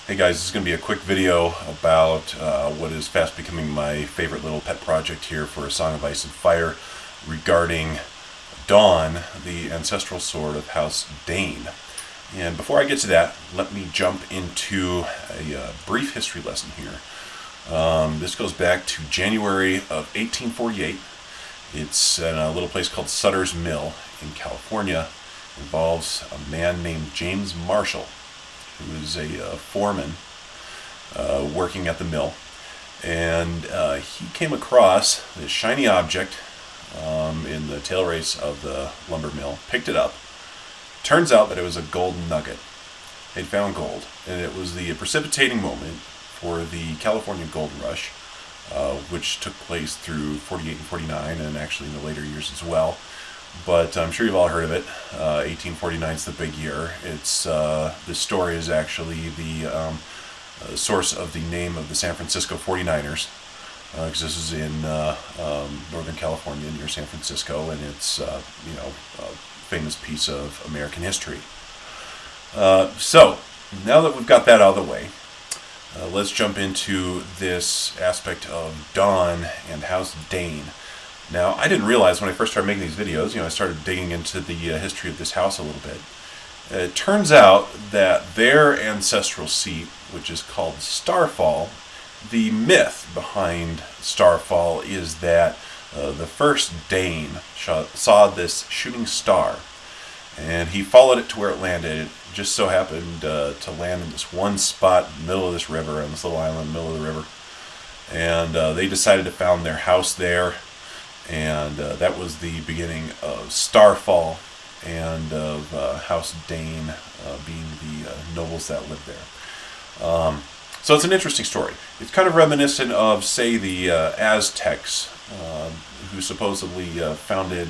Hey guys, this is going to be a quick video about what is fast becoming my favorite little pet project here for A Song of Ice and Fire regarding Dawn, the ancestral sword of House Dayne. And before I get to that, let me jump into a brief history lesson here. This goes back to January of 1848. It's in a little place called Sutter's Mill in California. It involves a man named James Marshall, who is a foreman working at the mill, and he came across this shiny object in the tail race of the lumber mill, picked it up. Turns out that it was a golden nugget. They'd found gold, and it was the precipitating moment for the California Gold Rush, which took place through 48 and 49, and actually in the later years as well. But I'm sure you've all heard of it. 1849 is the big year. It's this story is actually the source of the name of the San Francisco 49ers, because this is in Northern California near San Francisco, and it's a famous piece of American history. So now that we've got that out of the way, let's jump into this aspect of Dawn and House Dayne. Now, I didn't realize when I first started making these videos, I started digging into the history of this house a little bit. It turns out that their ancestral seat, which is called Starfall, the myth behind Starfall is that the first Dayne saw this shooting star, and he followed it to where it landed. It just so happened to land in this one spot in the middle of this river, on this little island in the middle of the river. And they decided to found their house there. And that was the beginning of Starfall and of House Dayne being the nobles that lived there. So it's an interesting story. It's kind of reminiscent of, say, the Aztecs, who supposedly founded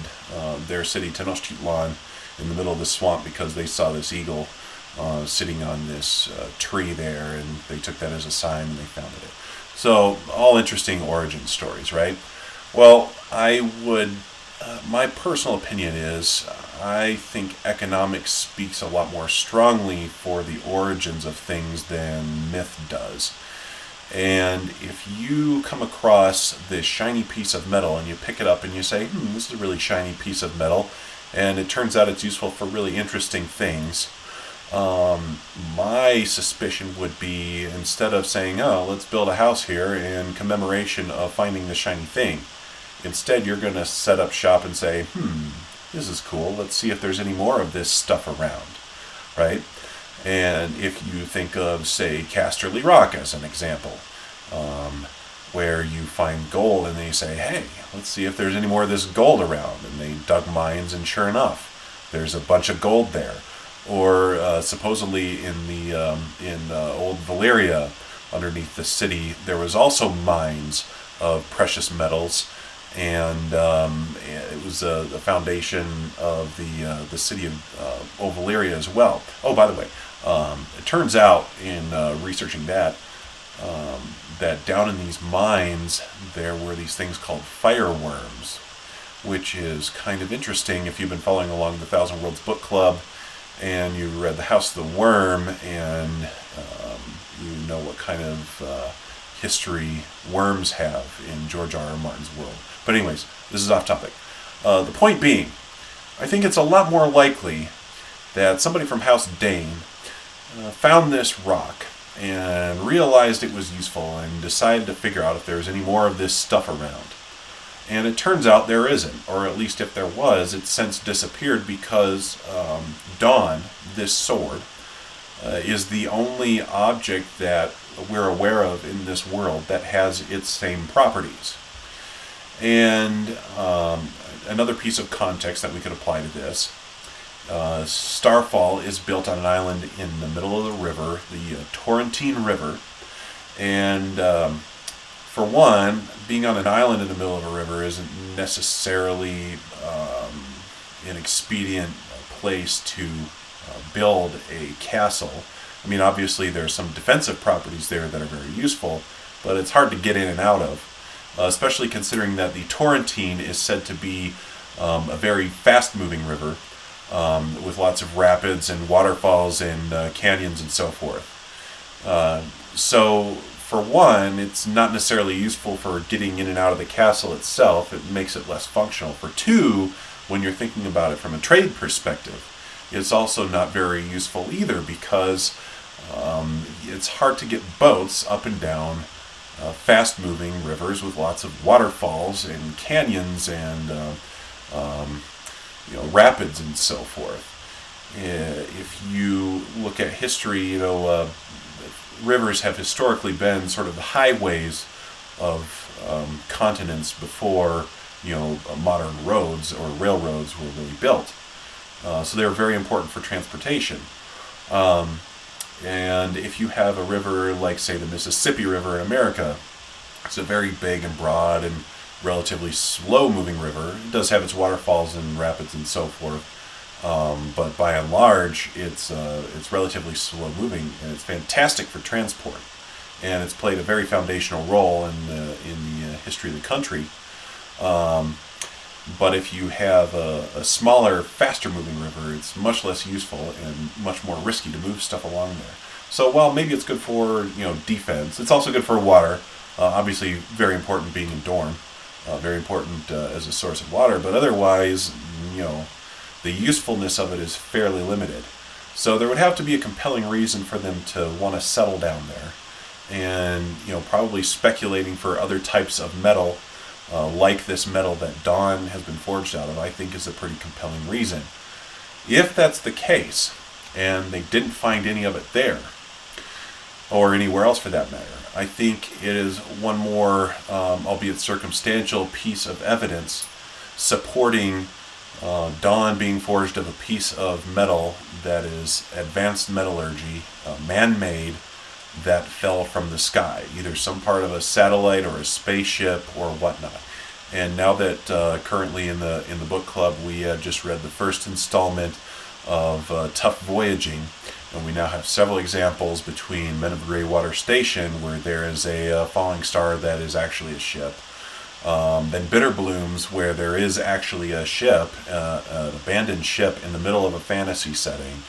their city Tenochtitlan in the middle of the swamp because they saw this eagle sitting on this tree there, and they took that as a sign and they founded it. So all interesting origin stories, right? Well, my personal opinion is, I think economics speaks a lot more strongly for the origins of things than myth does. And if you come across this shiny piece of metal and you pick it up and you say, this is a really shiny piece of metal, and it turns out it's useful for really interesting things, my suspicion would be, instead of saying, oh, let's build a house here in commemoration of finding the shiny thing, instead you're going to set up shop and say, this is cool, let's see if there's any more of this stuff around, right? And if you think of, say, Casterly Rock as an example, where you find gold and they say, hey, let's see if there's any more of this gold around, and they dug mines and sure enough, there's a bunch of gold there. Or supposedly in old Valeria, underneath the city, there was also mines of precious metals, and it was the foundation of the city of Old Valeria as well. Oh, by the way, it turns out in researching that down in these mines there were these things called fireworms, which is kind of interesting if you've been following along the Thousand Worlds Book Club and you read The House of the Worm, and you know what kind of history worms have in George R.R. Martin's world. But anyways, this is off topic. The point being, I think it's a lot more likely that somebody from House Dayne found this rock and realized it was useful and decided to figure out if there was any more of this stuff around. And it turns out there isn't, or at least if there was, it's since disappeared because Dawn, this sword, is the only object that we're aware of in this world that has its same properties. And another piece of context that we could apply to this, Starfall is built on an island in the middle of the river, the Torrentine River, and for one, being on an island in the middle of a river isn't necessarily an expedient place to build a castle. I mean, obviously there's some defensive properties there that are very useful, but it's hard to get in and out of, especially considering that the Torrentine is said to be a very fast-moving river with lots of rapids and waterfalls and canyons and so forth. So, for one, it's not necessarily useful for getting in and out of the castle itself. It makes it less functional. For two, when you're thinking about it from a trade perspective, it's also not very useful either because it's hard to get boats up and down fast-moving rivers with lots of waterfalls and canyons and rapids and so forth. If you look at history, rivers have historically been sort of the highways of continents before modern roads or railroads were really built. So they were very important for transportation. And if you have a river like, say, the Mississippi River in America, it's a very big and broad and relatively slow-moving river. It does have its waterfalls and rapids and so forth, but by and large, it's relatively slow-moving, and it's fantastic for transport. And it's played a very foundational role in the history of the country. But if you have a smaller, faster-moving river, it's much less useful and much more risky to move stuff along there. So while maybe it's good for defense, it's also good for water. Obviously, very important being in Dorne, very important as a source of water. But otherwise, the usefulness of it is fairly limited. So there would have to be a compelling reason for them to want to settle down there, and probably speculating for other types of metal. Like this metal that Dawn has been forged out of, I think is a pretty compelling reason. If that's the case, and they didn't find any of it there, or anywhere else for that matter, I think it is one more, albeit circumstantial, piece of evidence supporting Dawn being forged of a piece of metal that is advanced metallurgy, man-made, that fell from the sky, either some part of a satellite or a spaceship or whatnot. And now that currently in the book club we just read the first installment of Tough Voyaging, and we now have several examples between Men of the Greywater Station where there is a falling star that is actually a ship. Then Bitter Blooms, where there is actually a ship, an abandoned ship in the middle of a fantasy setting.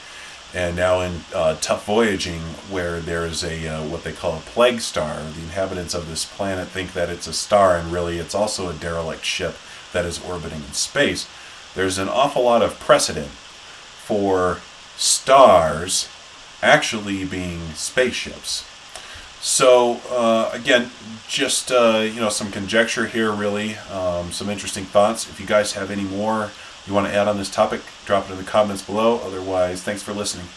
And now in Tough Voyaging, where there is a what they call a plague star. The inhabitants of this planet think that it's a star, and really it's also a derelict ship that is orbiting in space. There's an awful lot of precedent for stars actually being spaceships. So again, just some conjecture here, really, some interesting thoughts. If you guys have any more you want to add on this topic, drop it in the comments below. Otherwise, thanks for listening.